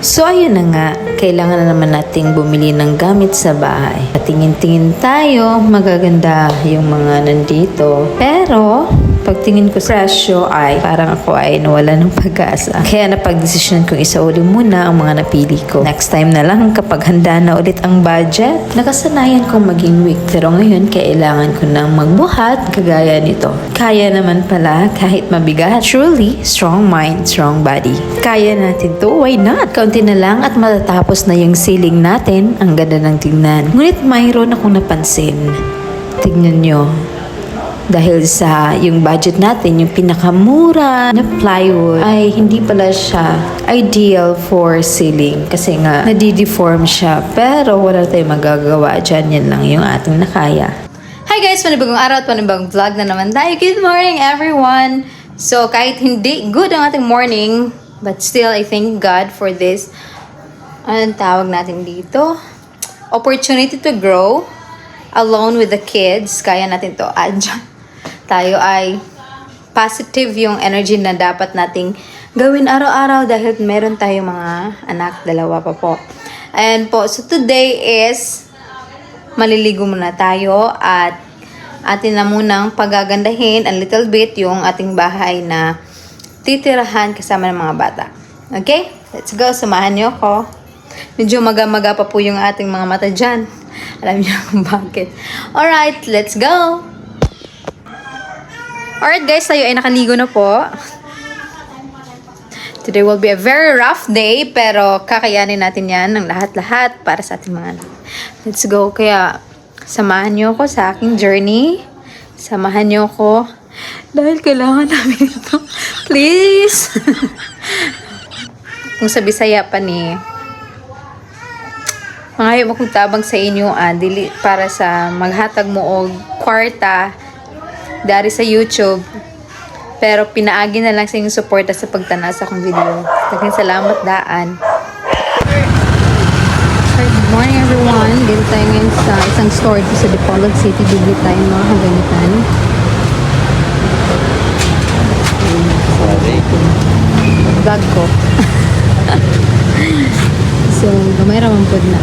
So ayun na nga, kailangan na naman nating bumili ng gamit sa bahay. Tingin-tingin tayo, magaganda yung mga nandito. Pero, pagtingin ko sa presyo ay parang ako ay nawala ng pag-asa. Kaya napag-desisyon kong isauli muna ang mga napili ko. Next time na lang kapag handa na ulit ang budget, nakasanayan kong maging weak. Pero ngayon, kailangan ko nang magbuhat kagaya nito. Kaya naman pala kahit mabigat. Truly, strong mind, strong body. Kaya natin to, why not? Kaunti na lang at matatapos na yung ceiling natin. Ang ganda ng tingnan. Ngunit mayroon akong napansin. Tignan nyo. Dahil sa yung budget natin, yung pinakamura na plywood ay hindi pala siya ideal for ceiling. Kasi nga, nadideform siya. Pero wala tayong magagawa dyan. Yan lang yung ating nakaya. Hi guys! Panibagong araw at panibagong vlog na naman tayo. Good morning everyone! So kahit hindi good ang ating morning, but still I thank God for this. Anong tawag natin dito? Opportunity to grow alone with the kids. Kaya natin to adjust. Tayo ay positive yung energy na dapat nating gawin araw-araw dahil meron tayong mga anak, dalawa pa po. And po, so today is maliligo muna tayo at atin na munang pagagandahin a little bit yung ating bahay na titirahan kasama ng mga bata. Okay? Let's go. Samahan niyo ako. Medyo maga-maga pa po yung ating mga mata dyan. Alam niyo kung bakit. Alright, let's go! Alright guys, tayo ay nakaligo na po. Today will be a very rough day, pero kakayanin natin yan ng lahat-lahat para sa ating mga anak. Let's go. Kaya, samahan niyo ako sa aking journey. Samahan niyo ako. Dahil kailangan namin ito. Please! Kung sa Bisaya pa ni mga mo kung tabang sa inyo, dili para sa maghatag mo og kwarta dari sa YouTube. Pero pinaagi na lang sa inyong suporta sa pagtanaw sa akong video. Daghang salamat daan. Good morning everyone. Dito tayo ngayon sa isang store dito sa Dipolog City. Bibili tayo ng mga kagamitan. Vlog ko. So, gamay ramang pod na.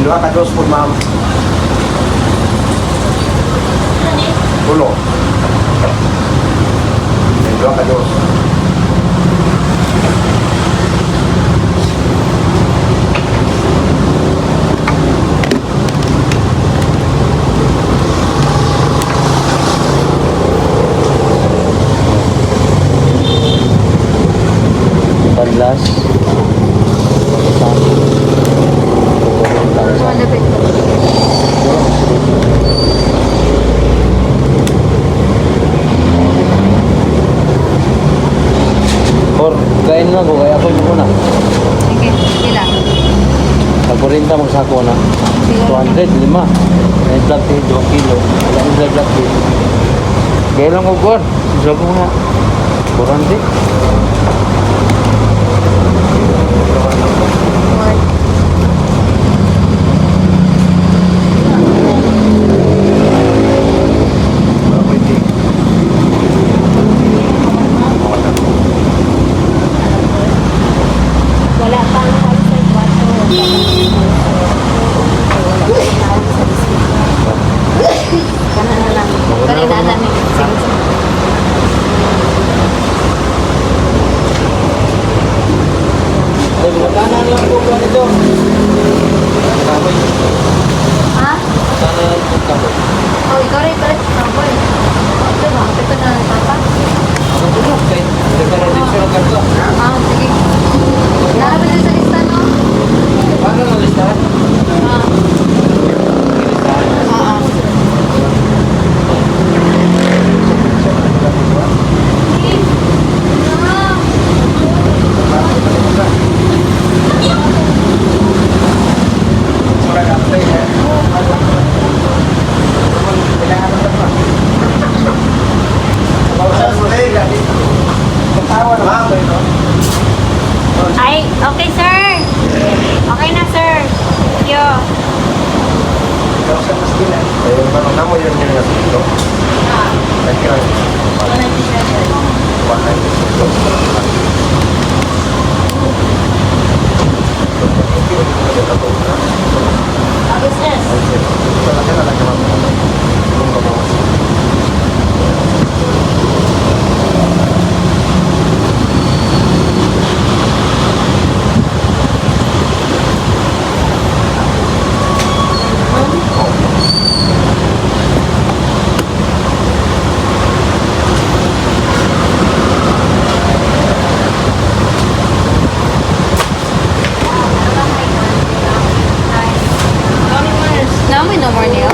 Dua ka dos po, ma'am. Tulo. Dua ka dos. Padlas. Kain na ko, kaya ako yung muna. Okay, kila. Pag-40 magsako na. 200, 5. May black tea, 2 kilo. Wala yung black tea. Kaya lang ko, Gor. Sabi ko na. 40. Wala pang outside water. ulo nito. Kahoy. Ha? Sana yung kahoy. Oh, ikaw rin pala si Cowboy. Ito ba? Ito na ng papa? Ako tulog kay. Nagkaroon din siya ng karga. Ah, sige. Nalabas yun sa lista, no? Paano ang listahan? Ah. Listahan. Ah. Surat update ya. Kailangan na ba? Bawsan mo na yun. Katawa na ba? Ay, okay sir. Okay na sir. Yo. Bawsan mas gila. Ayun, parang namo yun yung nasa dito. Nagkira. Bahay. Business. Talaga na lang naman. Kung babawas. Now we no more nails.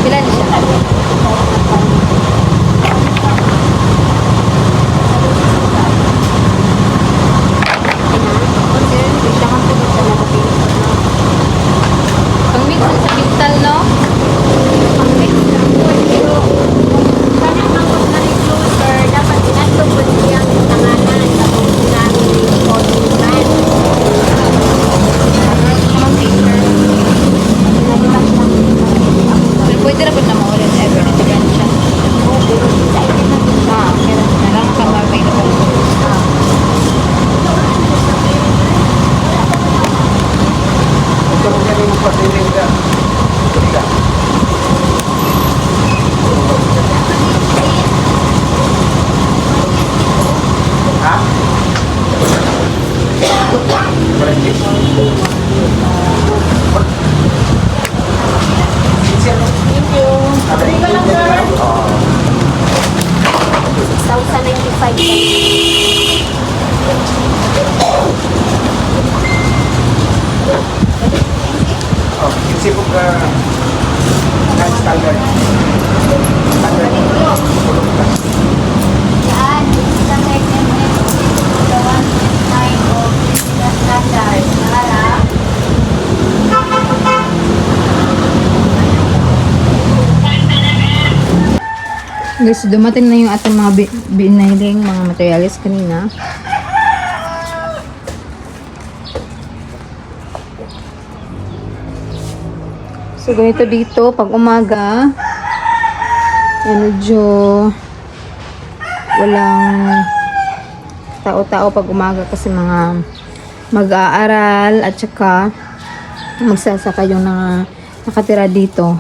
Bilan siya? Pang mix sa pintal, no? Pero pwede na po na maulit ever na tigan siya. Ah, kaya lang ka ma-available. Ito kung ganun mo pasiling ka. Ka. Ha? Thank you. 6,095. Oh, isip ko ka standard. Standard. Tulog ka. Yan, sa HMM, the 1.9 of the standard. Nara. Guys, dumating na yung ating mga biniling mga materials kanina. So, ganito dito, pag umaga, medyo walang tao-tao pag umaga kasi mga mag-aaral at saka magsasaka yung nakatira dito.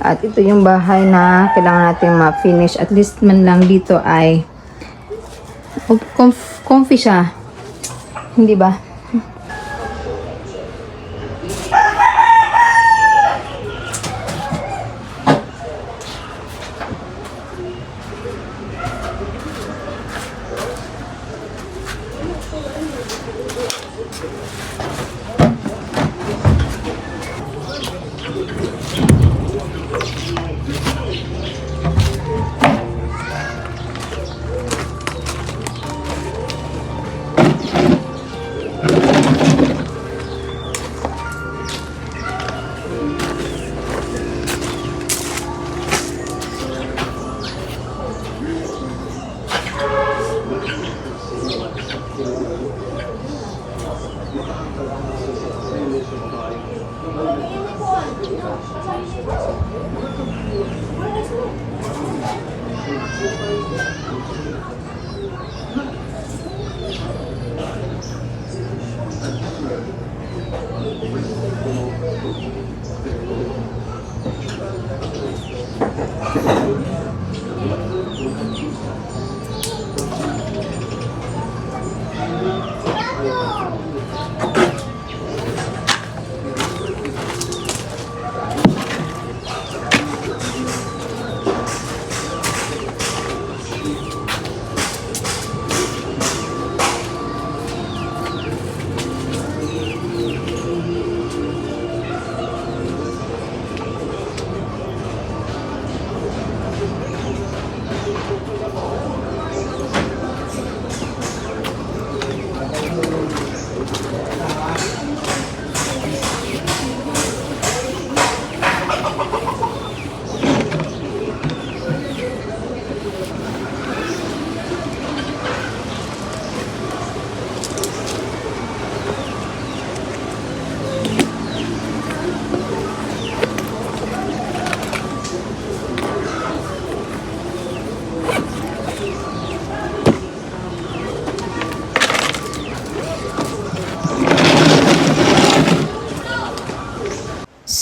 At ito yung bahay na kailangan natin ma-finish. At least man lang dito ay comfy siya. Hindi ba?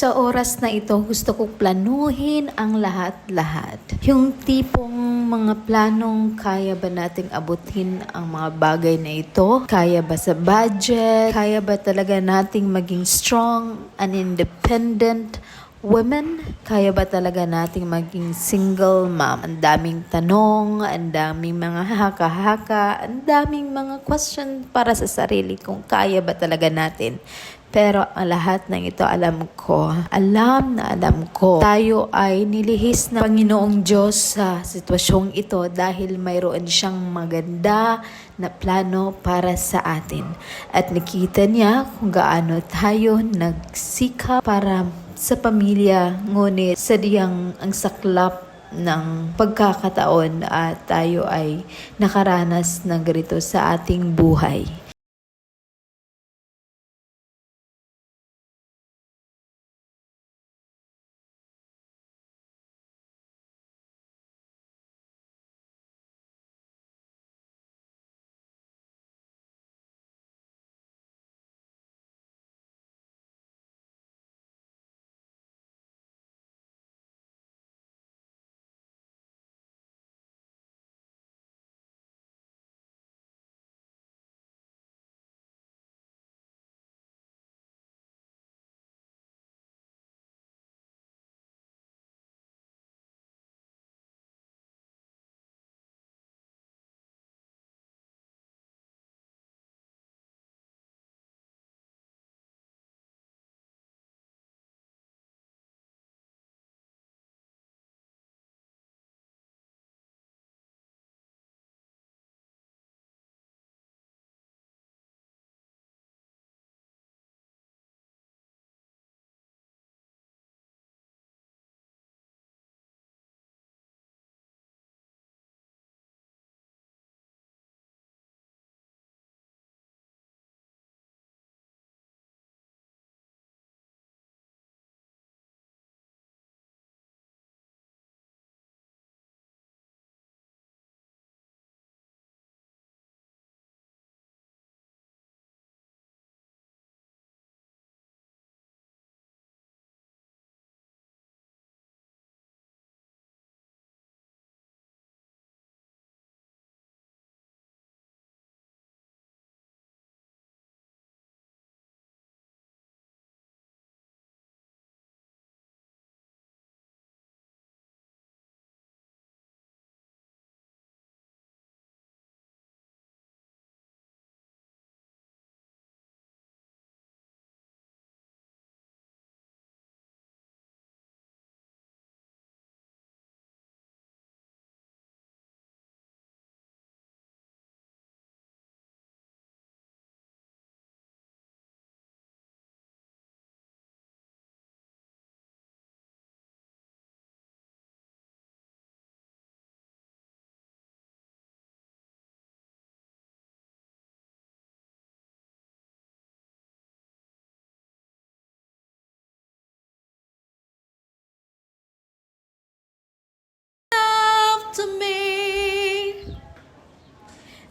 Sa oras na ito, gusto kong planuhin ang lahat-lahat. Yung tipong mga planong kaya ba nating abutin ang mga bagay na ito? Kaya ba sa budget? Kaya ba talaga nating maging strong and independent women? Kaya ba talaga nating maging single mom? Ang daming tanong, ang daming mga haka-haka, ang daming mga question para sa sarili kung kaya ba talaga natin. Pero ang lahat ng ito alam ko, tayo ay nilihis ng Panginoong Diyos sa sitwasyong ito dahil mayroon siyang maganda na plano para sa atin. At nakita niya kung gaano tayo nagsikap para sa pamilya, ngunit sadyang ang saklap ng pagkakataon at tayo ay nakaranas ng ganito sa ating buhay.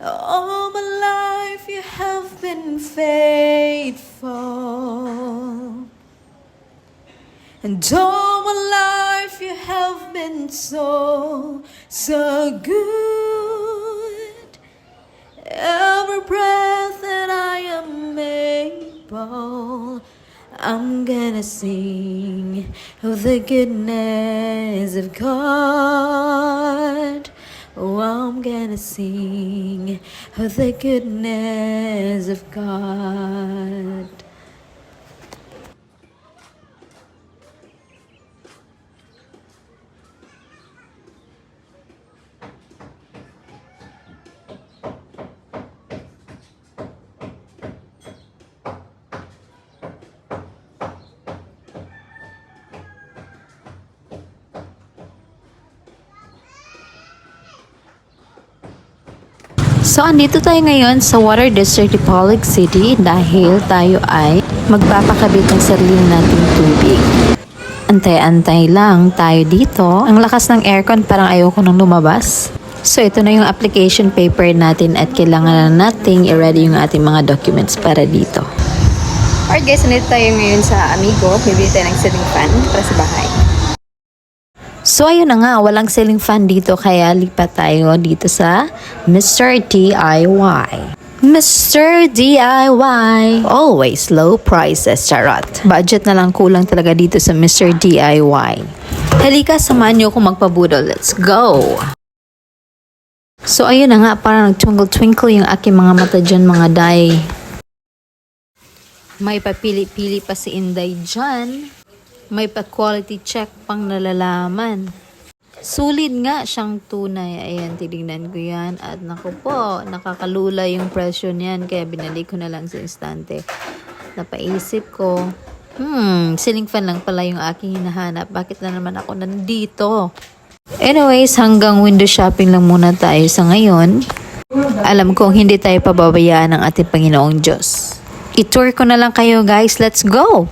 All my life you have been faithful. And all my life you have been so, so good. Every breath that I am able, I'm gonna sing of the goodness of God. Oh, I'm gonna sing of the goodness of God. So, andito tayo ngayon sa Water District Dipolog City dahil tayo ay magpapakabit ng sarili nating tubig. Antay-antay lang tayo dito. Ang lakas ng aircon, parang ayoko nang lumabas. So, ito na yung application paper natin at kailangan na nating i-ready yung ating mga documents para dito. Alright guys, nandito tayo ngayon sa Amigo. Bibili tayo ng ceiling fan para sa bahay. So, ayun na nga, walang ceiling fan dito kaya lipat tayo dito sa Mr. DIY. Mr. DIY. Always low prices, charot. Budget na lang kulang talaga dito sa Mr. DIY. Halika, samahan niyo ako magpabudol. Let's go! So, ayun na nga, parang nag-twinkle-twinkle yung aking mga mata dyan, mga day. May papili-pili pa si Inday dyan. May pa-quality check pang nalalaman. Sulit nga siyang tunay. Ayan, tinignan ko yan. At naku po, nakakalula yung presyo niyan. Kaya binalik ko na lang sa instante. Napaisip ko, ceiling fan lang pala yung aking hinahanap. Bakit na naman ako nandito? Anyways, hanggang window shopping lang muna tayo sa ngayon. Alam kong hindi tayo pababayaan ng ating Panginoong Diyos. I-tour ko na lang kayo guys. Let's go!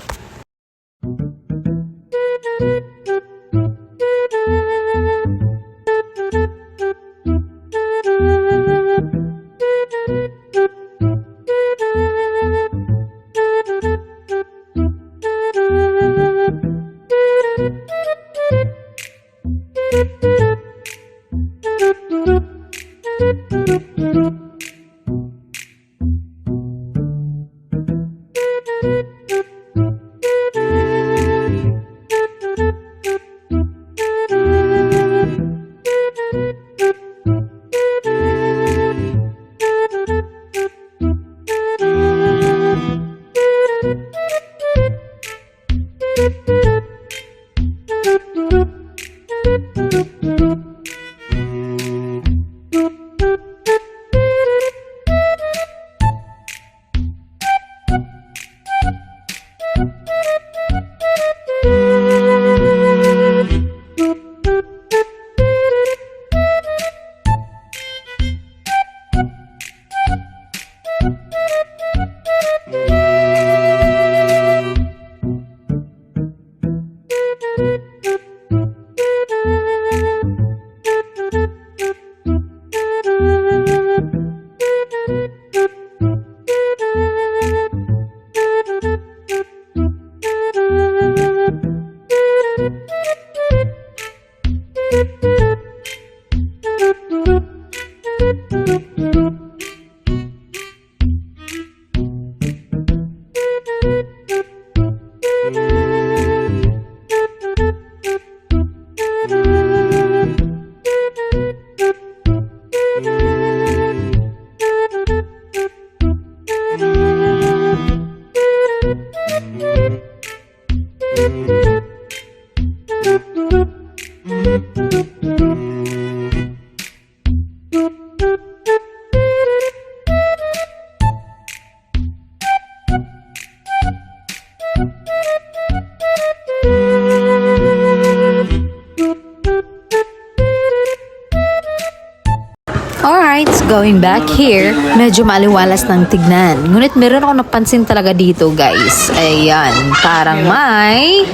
Going back here, medyo maliwalas ng tignan. Ngunit meron ako napansin talaga dito, guys. Ayan, parang may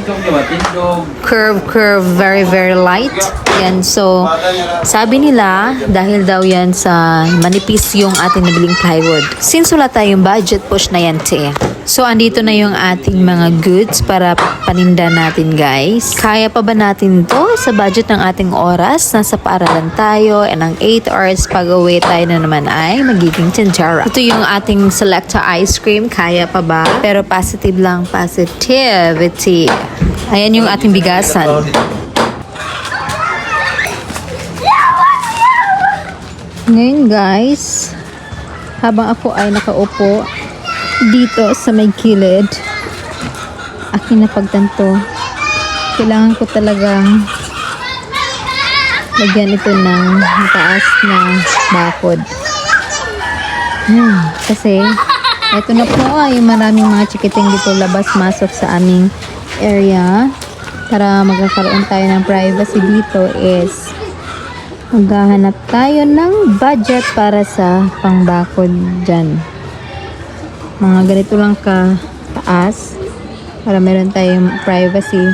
curve, very light. Yan, so, sabi nila, dahil daw yan sa manipis yung ating nabiling plywood. Since wala tayong budget push na yan, te. So, andito na yung ating mga goods para paninda natin, guys. Kaya pa ba natin to sa budget ng ating oras? Nasa paaralan tayo, and ang 8 hours pag-uwi tayo na naman ay magiging tindera. Ito yung ating Selecta ice cream. Kaya pa ba? Pero positive lang, positivity. Ayan yung ating bigasan. Ngayon guys, habang ako ay nakaupo dito sa may kilid, aking napagtanto, kailangan ko talagang lagyan ito ng mataas na bakod. Kasi ito na po ay maraming mga chikiting dito labas-masok sa aming area. Para magkakaroon tayo ng privacy dito is maghahanap tayo ng budget para sa pangbakod dyan. Mga ganito lang ka-taas para meron tayong privacy.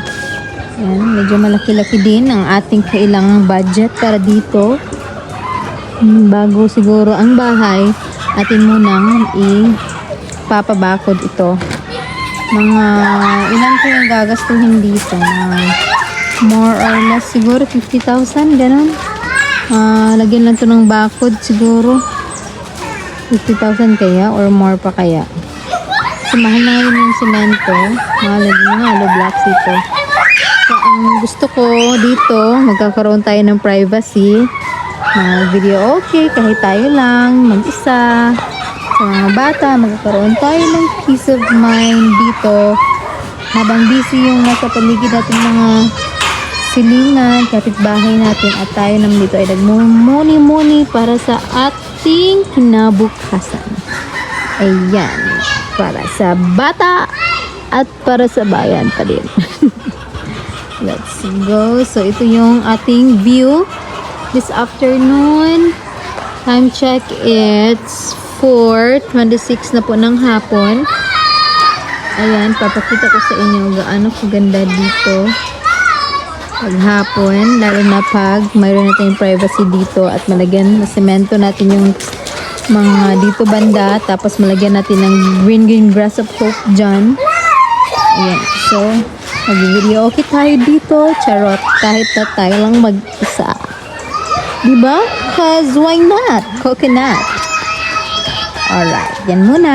Yan, medyo malaki-laki din ang ating kailangang budget para dito. Bago siguro ang bahay, atin munang ipapabakod ito. Mga ilan ko yung gagastuhin dito? More or less siguro 50,000, ganun. Lagyan lang to ng bakod siguro 50,000 kaya or more pa kaya. Kasi mahal na ngayon yung semento, mahal yung hollow blocks ito. So ang gusto ko dito, magkakaroon tayo ng privacy, video okay kahit tayo lang mag-isa. Sa mga bata, magkakaroon tayo ng peace of mind dito habang busy yung nasa paligid natin mga silingan, kapitbahay natin, at tayo naman dito ay nagmumuni-muni para sa ating kinabukasan. Ayan, para sa bata at para sa bayan pa din. Let's go. So, ito yung ating view this afternoon. Time check, it's 4:26 na po ng hapon. Ayan, papakita ko sa inyo gaano kaganda dito paghapon, lalo na pag mayroon natin privacy dito at malagyan na semento natin yung mga dito banda, tapos malagyan natin ng green grass of hope dyan. Ayan, so mag-video okay tayo dito, charot, kahit na tayo lang mag-isa, diba? Cause why not? Coconut. Alright, yan muna.